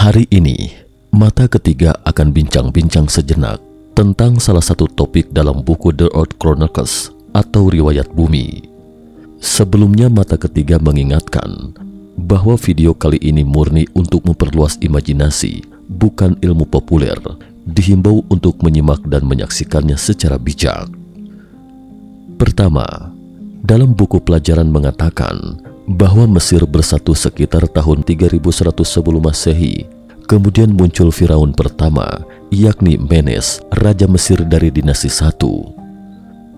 Hari ini, mata ketiga akan bincang-bincang sejenak tentang salah satu topik dalam buku The Earth Chronicles atau Riwayat Bumi. Sebelumnya, mata ketiga mengingatkan bahwa video kali ini murni untuk memperluas imajinasi, bukan ilmu populer. Dihimbau untuk menyimak dan menyaksikannya secara bijak. Pertama, dalam buku pelajaran mengatakan bahwa Mesir bersatu sekitar tahun 3100 sebelum Masehi. Kemudian muncul Firaun pertama, yakni Menes, Raja Mesir dari dinasti 1.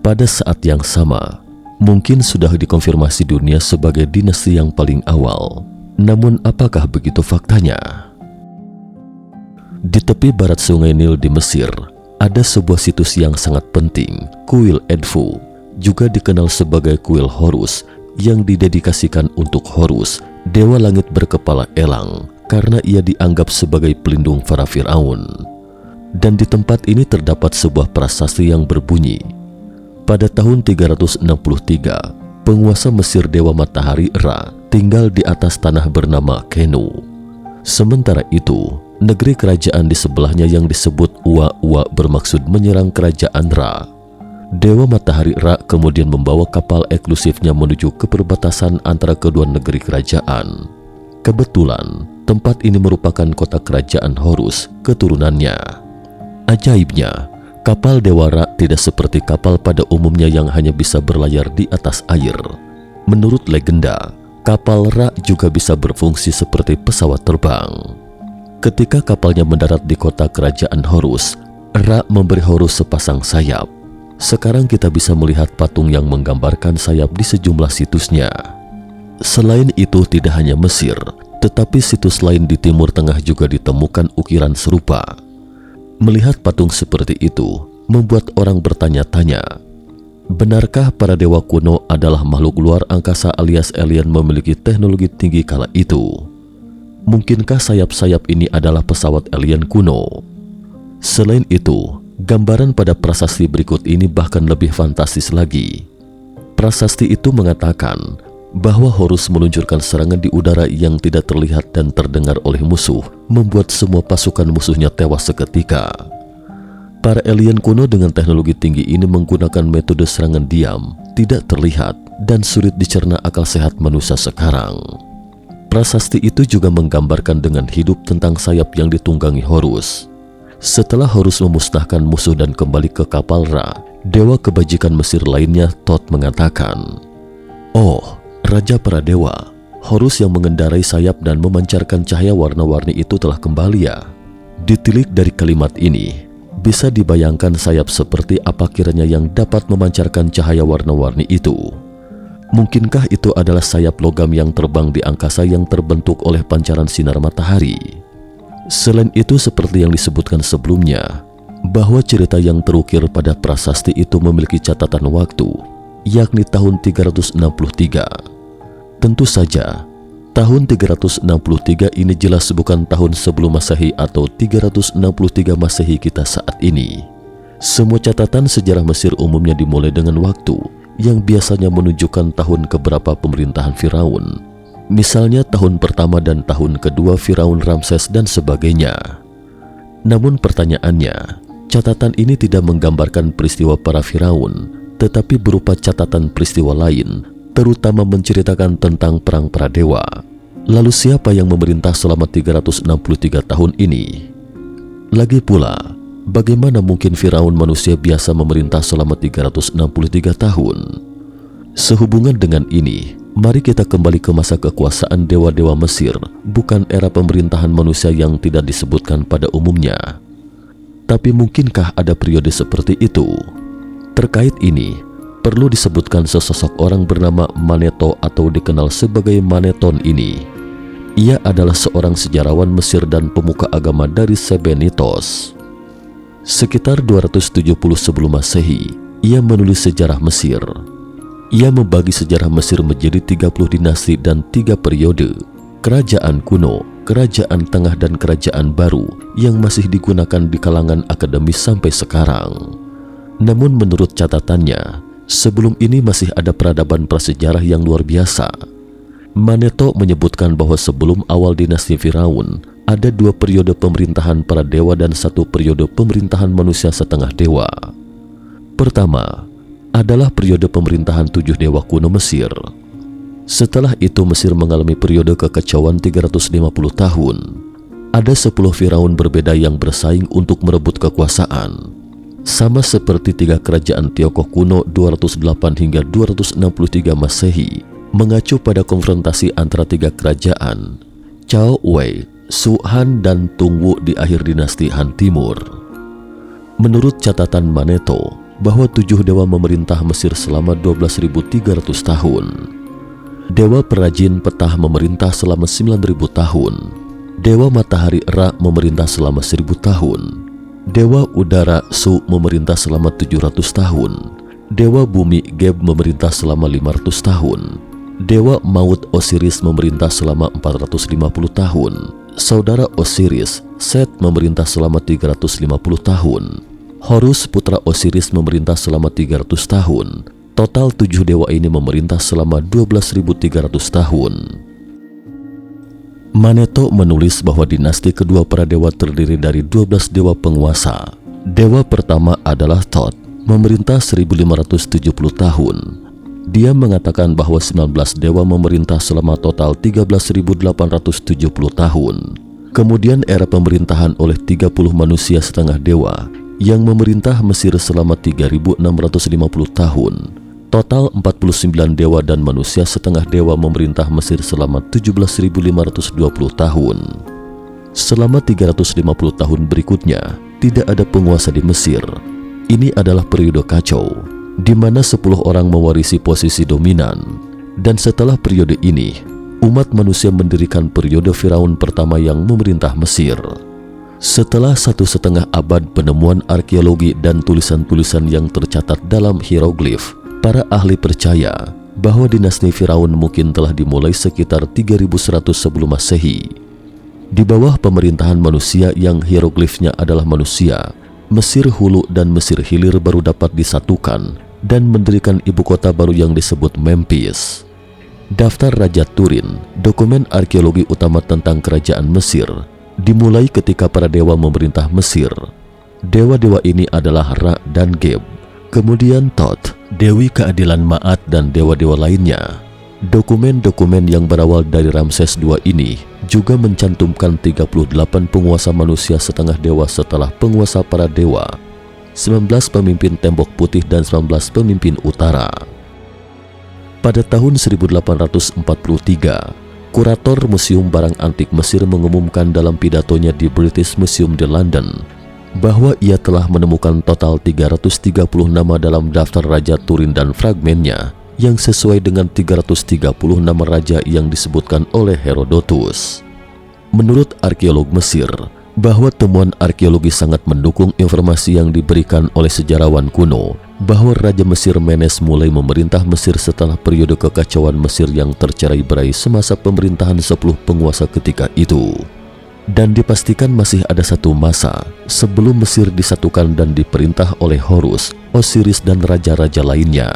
Pada saat yang sama, mungkin sudah dikonfirmasi dunia sebagai dinasti yang paling awal. Namun apakah begitu faktanya? Di tepi barat sungai Nil di Mesir, ada sebuah situs yang sangat penting, Kuil Edfu, juga dikenal sebagai Kuil Horus, yang didedikasikan untuk Horus, dewa langit berkepala elang, karena ia dianggap sebagai pelindung para Firaun. Dan di tempat ini terdapat sebuah prasasti yang berbunyi, pada tahun 363, penguasa Mesir dewa matahari Ra tinggal di atas tanah bernama Kenu. Sementara itu, negeri kerajaan di sebelahnya yang disebut Uwa bermaksud menyerang kerajaan Ra. Dewa matahari Ra kemudian membawa kapal eksklusifnya menuju ke perbatasan antara kedua negeri kerajaan. Kebetulan, tempat ini merupakan kota kerajaan Horus, keturunannya. Ajaibnya, kapal Dewa Ra tidak seperti kapal pada umumnya yang hanya bisa berlayar di atas air. Menurut legenda, kapal Ra juga bisa berfungsi seperti pesawat terbang. Ketika kapalnya mendarat di kota kerajaan Horus, Ra memberi Horus sepasang sayap. Sekarang kita bisa melihat patung yang menggambarkan sayap di sejumlah situsnya. Selain itu, tidak hanya Mesir, tetapi situs lain di Timur Tengah juga ditemukan ukiran serupa. Melihat patung seperti itu, membuat orang bertanya-tanya, benarkah para dewa kuno adalah makhluk luar angkasa alias alien memiliki teknologi tinggi kala itu? Mungkinkah sayap-sayap ini adalah pesawat alien kuno? Selain itu, gambaran pada prasasti berikut ini bahkan lebih fantastis lagi. Prasasti itu mengatakan bahwa Horus meluncurkan serangan di udara yang tidak terlihat dan terdengar oleh musuh, membuat semua pasukan musuhnya tewas seketika. Para alien kuno dengan teknologi tinggi ini menggunakan metode serangan diam, tidak terlihat, dan sulit dicerna akal sehat manusia sekarang. Prasasti itu juga menggambarkan dengan hidup tentang sayap yang ditunggangi Horus. Setelah Horus memusnahkan musuh dan kembali ke kapal Ra, dewa kebajikan Mesir lainnya Thoth mengatakan, "Oh, Raja para dewa, Horus yang mengendarai sayap dan memancarkan cahaya warna-warni itu telah kembali ya." Ditilik dari kalimat ini, bisa dibayangkan sayap seperti apa kiranya yang dapat memancarkan cahaya warna-warni itu. Mungkinkah itu adalah sayap logam yang terbang di angkasa yang terbentuk oleh pancaran sinar matahari? Selain itu, seperti yang disebutkan sebelumnya, bahwa cerita yang terukir pada prasasti itu memiliki catatan waktu, yakni tahun 363. Tentu saja, tahun 363 ini jelas bukan tahun sebelum Masehi atau 363 Masehi kita saat ini. Semua catatan sejarah Mesir umumnya dimulai dengan waktu yang biasanya menunjukkan tahun keberapa pemerintahan Firaun. Misalnya tahun pertama dan tahun kedua Firaun Ramses dan sebagainya. Namun pertanyaannya, catatan ini tidak menggambarkan peristiwa para Firaun, tetapi berupa catatan peristiwa lain, terutama menceritakan tentang perang para dewa. Lalu siapa yang memerintah selama 363 tahun ini? Lagi pula, bagaimana mungkin Firaun manusia biasa memerintah selama 363 tahun? Sehubungan dengan ini, mari kita kembali ke masa kekuasaan dewa-dewa Mesir, bukan era pemerintahan manusia yang tidak disebutkan pada umumnya. Tapi mungkinkah ada periode seperti itu? Terkait ini, perlu disebutkan sesosok orang bernama Maneto atau dikenal sebagai Maneton ini. Ia adalah seorang sejarawan Mesir dan pemuka agama dari Sebenitos. Sekitar 270 sebelum Masehi, ia menulis sejarah Mesir. Ia membagi sejarah Mesir menjadi 30 dinasti dan 3 periode, kerajaan kuno, kerajaan tengah dan kerajaan baru yang masih digunakan di kalangan akademis sampai sekarang. Namun menurut catatannya, sebelum ini masih ada peradaban prasejarah yang luar biasa. Maneto menyebutkan bahwa sebelum awal dinasti Firaun, ada 2 periode pemerintahan para dewa dan 1 periode pemerintahan manusia setengah dewa. Pertama adalah periode pemerintahan 7 dewa kuno Mesir. Setelah itu Mesir mengalami periode kekacauan 350 tahun. Ada 10 Firaun berbeda yang bersaing untuk merebut kekuasaan. Sama seperti 3 kerajaan Tiongkok kuno 208 hingga 263 Masehi, mengacu pada konfrontasi antara 3 kerajaan, Cao Wei, Su Han, dan Tung Wu di akhir dinasti Han Timur. Menurut catatan Manetho, bahwa 7 dewa memerintah Mesir selama 12.300 tahun. Dewa perajin petah memerintah selama 9.000 tahun. Dewa matahari Ra memerintah selama 1.000 tahun. Dewa udara Su memerintah selama 700 tahun. Dewa bumi Geb memerintah selama 500 tahun. Dewa maut Osiris memerintah selama 450 tahun. Saudara Osiris, Set, memerintah selama 350 tahun. Horus putra Osiris memerintah selama 300 tahun. Total 7 dewa ini memerintah selama 12.300 tahun. Manetho menulis bahwa dinasti kedua para dewa terdiri dari 12 dewa penguasa. Dewa pertama adalah Thoth, memerintah 1570 tahun. Dia mengatakan bahwa 19 dewa memerintah selama total 13.870 tahun. Kemudian era pemerintahan oleh 30 manusia setengah dewa yang memerintah Mesir selama 3.650 tahun. Total 49 dewa dan manusia setengah dewa memerintah Mesir selama 17.520 tahun. Selama 350 tahun berikutnya, tidak ada penguasa di Mesir. Ini adalah periode kacau, di mana 10 orang mewarisi posisi dominan. Dan setelah periode ini, umat manusia mendirikan periode Firaun pertama yang memerintah Mesir. Setelah 1,5 abad penemuan arkeologi dan tulisan-tulisan yang tercatat dalam hieroglif, para ahli percaya bahwa dinasti Firaun mungkin telah dimulai sekitar 3100 sebelum Masehi. Di bawah pemerintahan manusia yang hieroglifnya adalah manusia, Mesir Hulu dan Mesir Hilir baru dapat disatukan dan mendirikan ibu kota baru yang disebut Memphis. Daftar Raja Turin, dokumen arkeologi utama tentang kerajaan Mesir, dimulai ketika para dewa memerintah Mesir. Dewa-dewa ini adalah Ra dan Geb, kemudian Thoth, Dewi Keadilan Ma'at, dan dewa-dewa lainnya. Dokumen-dokumen yang berawal dari Ramses II ini juga mencantumkan 38 penguasa manusia setengah dewa setelah penguasa para dewa, 19 pemimpin tembok putih dan 19 pemimpin utara. Pada tahun 1843, kurator Museum Barang Antik Mesir mengumumkan dalam pidatonya di British Museum di London bahwa ia telah menemukan total 330 nama dalam daftar Raja Turin dan fragmennya yang sesuai dengan 330 nama raja yang disebutkan oleh Herodotus. Menurut arkeolog Mesir, bahwa temuan arkeologi sangat mendukung informasi yang diberikan oleh sejarawan kuno bahwa Raja Mesir Menes mulai memerintah Mesir setelah periode kekacauan Mesir yang tercerai-berai semasa pemerintahan 10 penguasa ketika itu. Dan dipastikan masih ada satu masa sebelum Mesir disatukan dan diperintah oleh Horus, Osiris, dan raja-raja lainnya.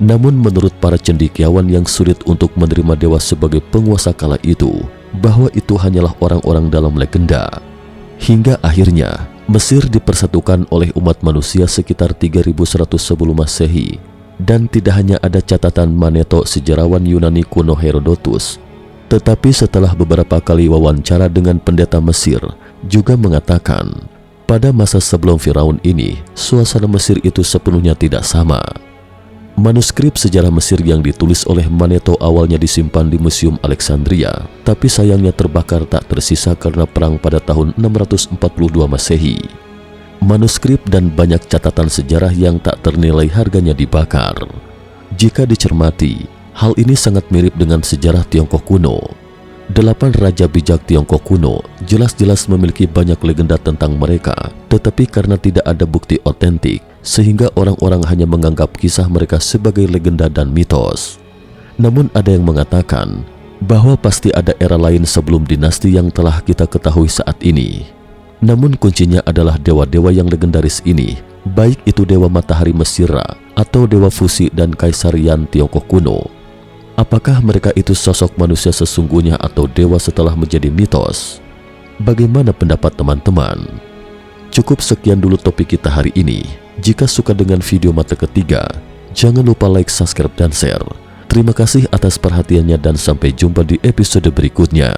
Namun menurut para cendekiawan yang sulit untuk menerima dewa sebagai penguasa kala itu, bahwa itu hanyalah orang-orang dalam legenda. Hingga akhirnya Mesir dipersatukan oleh umat manusia sekitar 3100 sebelum Masehi. Dan tidak hanya ada catatan Manetho sejarawan Yunani kuno Herodotus, tetapi setelah beberapa kali wawancara dengan pendeta Mesir juga mengatakan, pada masa sebelum Firaun ini, suasana Mesir itu sepenuhnya tidak sama. Manuskrip sejarah Mesir yang ditulis oleh Manetho awalnya disimpan di Museum Alexandria, tapi sayangnya terbakar tak tersisa karena perang pada tahun 642 Masehi. Manuskrip dan banyak catatan sejarah yang tak ternilai harganya dibakar. Jika dicermati, hal ini sangat mirip dengan sejarah Tiongkok kuno. 8 raja bijak Tiongkok kuno jelas-jelas memiliki banyak legenda tentang mereka, tetapi karena tidak ada bukti otentik, sehingga orang-orang hanya menganggap kisah mereka sebagai legenda dan mitos. Namun ada yang mengatakan bahwa pasti ada era lain sebelum dinasti yang telah kita ketahui saat ini. Namun kuncinya adalah dewa-dewa yang legendaris ini, baik itu dewa matahari Mesir atau dewa Fusi dan Kaisar Yan Tiongkok kuno. Apakah mereka itu sosok manusia sesungguhnya atau dewa setelah menjadi mitos? Bagaimana pendapat teman-teman? Cukup sekian dulu topik kita hari ini. Jika suka dengan video mata ketiga, jangan lupa like, subscribe, dan share. Terima kasih atas perhatiannya dan sampai jumpa di episode berikutnya.